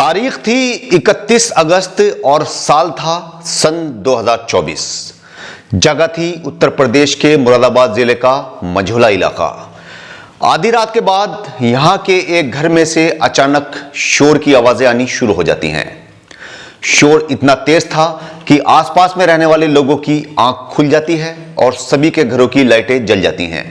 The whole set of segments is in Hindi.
तारीख थी 31 अगस्त और साल था सन 2024। जगह थी उत्तर प्रदेश के मुरादाबाद जिले का मझौला इलाका। आधी रात के बाद यहां के एक घर में से अचानक शोर की आवाजें आनी शुरू हो जाती हैं। शोर इतना तेज था कि आसपास में रहने वाले लोगों की आंख खुल जाती है और सभी के घरों की लाइटें जल जाती हैं।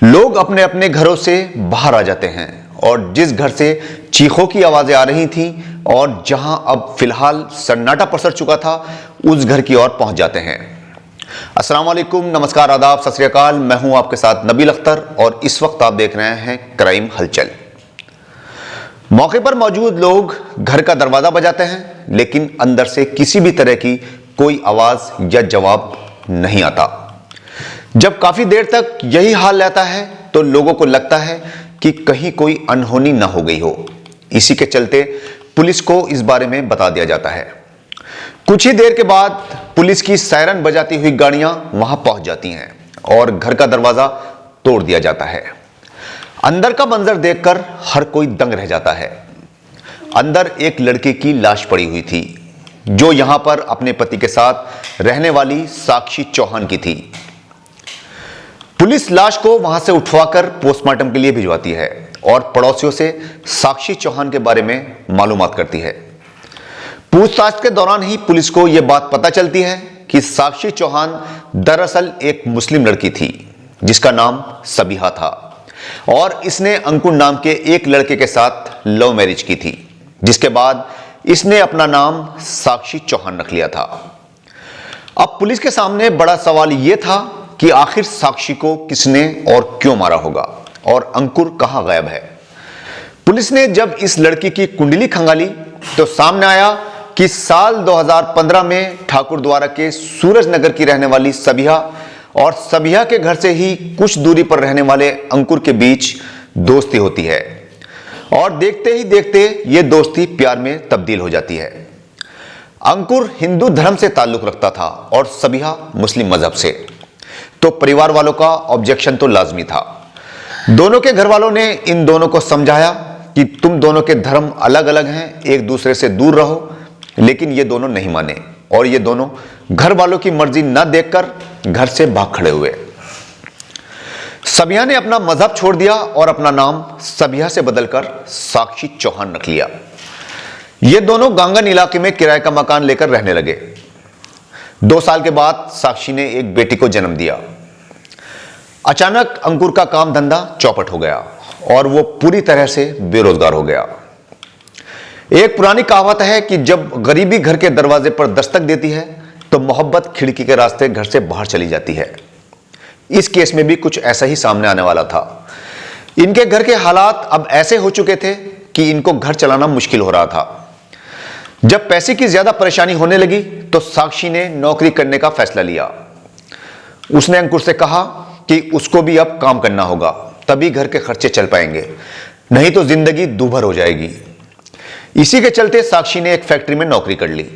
लोग अपने अपने घरों से बाहर आ जाते हैं और जिस घर से चीखों की आवाजें आ रही थीं और जहां अब फिलहाल सन्नाटा पसर चुका था, उस घर की ओर पहुंच जाते हैं। अस्सलाम वालेकुम, नमस्कार, आदाब, सत श्री अकाल। मैं हूं आपके साथ नबील अख्तर और इस वक्त आप देख रहे हैं क्राइम हलचल। मौके पर मौजूद लोग घर का दरवाजा बजाते हैं, लेकिन अंदर से किसी भी तरह की कोई आवाज या जवाब नहीं आता। जब काफी देर तक यही हाल रहता है तो लोगों को लगता है कि कहीं कोई अनहोनी ना हो गई हो। इसी के चलते पुलिस को इस बारे में बता दिया जाता है। कुछ ही देर के बाद पुलिस की सायरन बजाती हुई गाड़ियां वहां पहुंच जाती हैं और घर का दरवाजा तोड़ दिया जाता है। अंदर का मंजर देखकर हर कोई दंग रह जाता है। अंदर एक लड़की की लाश पड़ी हुई थी, जो यहां पर अपने पति के साथ रहने वाली साक्षी चौहान की थी। पुलिस लाश को वहां से उठवाकर पोस्टमार्टम के लिए भिजवाती है और पड़ोसियों से साक्षी चौहान के बारे में मालूमात करती है। पूछताछ के दौरान ही पुलिस को यह बात पता चलती है कि साक्षी चौहान दरअसल एक मुस्लिम लड़की थी जिसका नाम सबिहा था और इसने अंकुर नाम के एक लड़के के साथ लव मैरिज की थी, जिसके बाद इसने अपना नाम साक्षी चौहान रख लिया था। अब पुलिस के सामने बड़ा सवाल यह था कि आखिर साक्षी को किसने और क्यों मारा होगा और अंकुर कहां गायब है। पुलिस ने जब इस लड़की की कुंडली खंगाली तो सामने आया कि साल 2015 में ठाकुर द्वारा के सूरज नगर की रहने वाली सबिहा और सबिहा के घर से ही कुछ दूरी पर रहने वाले अंकुर के बीच दोस्ती होती है और देखते ही देखते यह दोस्ती प्यार में तब्दील हो जाती है। अंकुर हिंदू धर्म से ताल्लुक रखता था और सबिहा मुस्लिम मजहब से, तो परिवार वालों का ऑब्जेक्शन तो लाजमी था। दोनों के घर वालों ने इन दोनों को समझाया कि तुम दोनों के धर्म अलग अलग हैं, एक दूसरे से दूर रहो, लेकिन ये दोनों नहीं माने और ये दोनों घर वालों की मर्जी न देखकर घर से भाग खड़े हुए। सबिहा ने अपना मजहब छोड़ दिया और अपना नाम सबिहा से बदलकर साक्षी चौहान रख लिया। ये दोनों गांगन इलाके में किराए का मकान लेकर रहने लगे। 2 साल के बाद साक्षी ने एक बेटी को जन्म दिया। अचानक अंकुर का काम धंधा चौपट हो गया और वो पूरी तरह से बेरोजगार हो गया। एक पुरानी कहावत है कि जब गरीबी घर के दरवाजे पर दस्तक देती है तो मोहब्बत खिड़की के रास्ते घर से बाहर चली जाती है। इस केस में भी कुछ ऐसा ही सामने आने वाला था। इनके घर के हालात अब ऐसे हो चुके थे कि इनको घर चलाना मुश्किल हो रहा था। जब पैसे की ज्यादा परेशानी होने लगी तो साक्षी ने नौकरी करने का फैसला लिया। उसने अंकुर से कहा कि उसको भी अब काम करना होगा, तभी घर के खर्चे चल पाएंगे, नहीं तो जिंदगी दूभर हो जाएगी। इसी के चलते साक्षी ने एक फैक्ट्री में नौकरी कर ली।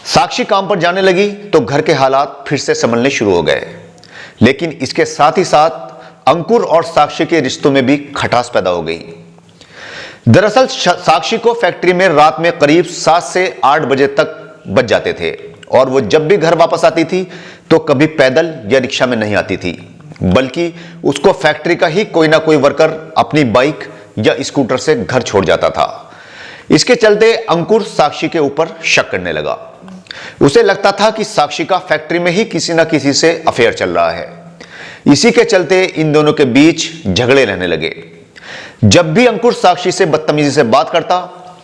साक्षी काम पर जाने लगी तो घर के हालात फिर से संभलने शुरू हो गए, लेकिन इसके साथ ही साथ अंकुर और साक्षी के रिश्तों में भी खटास पैदा हो गई। दरअसल साक्षी को फैक्ट्री में रात में करीब 7 से 8 बजे तक बज जाते थे और वो जब भी घर वापस आती थी तो कभी पैदल या रिक्शा में नहीं आती थी, बल्कि उसको फैक्ट्री का ही कोई ना कोई वर्कर अपनी बाइक या स्कूटर से घर छोड़ जाता था। इसके चलते अंकुर साक्षी के ऊपर शक करने लगा। उसे लगता था कि साक्षी का फैक्ट्री में ही किसी ना किसी से अफेयर चल रहा है। इसी के चलते इन दोनों के बीच झगड़े रहने लगे। जब भी अंकुर साक्षी से बदतमीजी से बात करता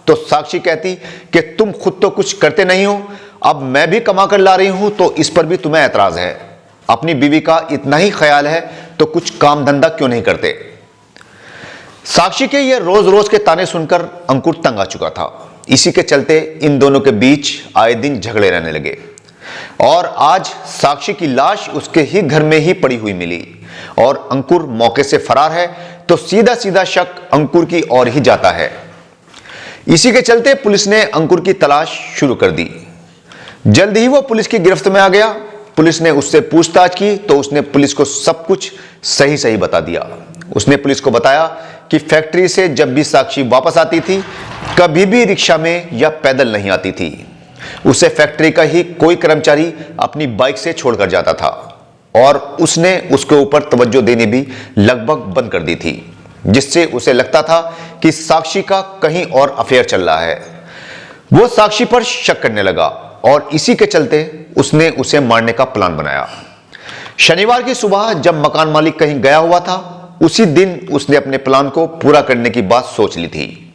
तो साक्षी कहती कि तुम खुद तो कुछ करते नहीं हो, अब मैं भी कमा कर ला रही हूं तो इस पर भी तुम्हें ऐतराज है। अपनी बीवी का इतना ही ख्याल है तो कुछ काम धंधा क्यों नहीं करते। साक्षी के ये रोज रोज के ताने सुनकर अंकुर तंग आ चुका था। इसी के चलते इन दोनों के बीच आए दिन झगड़े रहने लगे और आज साक्षी की लाश उसके ही घर में ही पड़ी हुई मिली और अंकुर मौके से फरार है तो सीधा सीधा शक अंकुर की ओर ही जाता है। इसी के चलते पुलिस ने अंकुर की तलाश शुरू कर दी। जल्द ही वो पुलिस की गिरफ्त में आ गया। पुलिस ने उससे पूछताछ की तो उसने पुलिस को सब कुछ सही सही बता दिया। उसने पुलिस को बताया कि फैक्ट्री से जब भी साक्षी वापस आती थी, कभी भी रिक्शा में या पैदल नहीं आती थी। उसे फैक्ट्री का ही कोई कर्मचारी अपनी बाइक से छोड़कर जाता था और उसने उसके ऊपर तवज्जो देने भी लगभग बंद कर दी थी, जिससे उसे लगता था कि साक्षी का कहीं और अफेयर चल रहा है। वो साक्षी पर शक करने लगा और इसी के चलते उसने उसे मारने का प्लान बनाया। शनिवार की सुबह जब मकान मालिक कहीं गया हुआ था, उसी दिन उसने अपने प्लान को पूरा करने की बात सोच ली थी।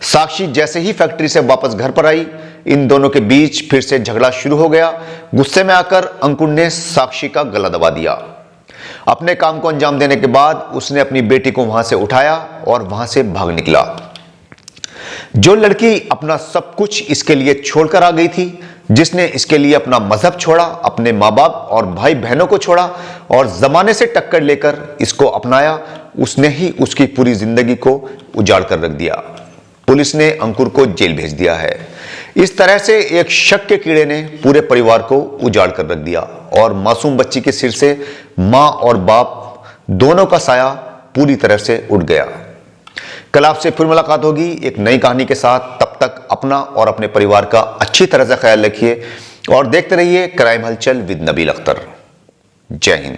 साक्षी जैसे ही फैक्ट्री से वापस घर पर आई, इन दोनों के बीच फिर से झगड़ा शुरू हो गया। गुस्से में आकर अंकुर ने साक्षी का गला दबा दिया। अपने काम को अंजाम देने के बाद उसने अपनी बेटी को वहां से उठाया और वहां से भाग निकला। जो लड़की अपना सब कुछ इसके लिए छोड़कर आ गई थी, जिसने इसके लिए अपना मजहब छोड़ा, अपने माँ बाप और भाई बहनों को छोड़ा और जमाने से टक्कर लेकर इसको अपनाया, उसने ही उसकी पूरी जिंदगी को उजाड़ कर रख दिया। पुलिस ने अंकुर को जेल भेज दिया है। इस तरह से एक शक के कीड़े ने पूरे परिवार को उजाड़ कर रख दिया और मासूम बच्ची के सिर से मां और बाप दोनों का साया पूरी तरह से उठ गया। कल आपसे फिर मुलाकात होगी एक नई कहानी के साथ। तब तक अपना और अपने परिवार का अच्छी तरह से ख्याल रखिए और देखते रहिए क्राइम हलचल विद नबील अख्तर। जय हिंद।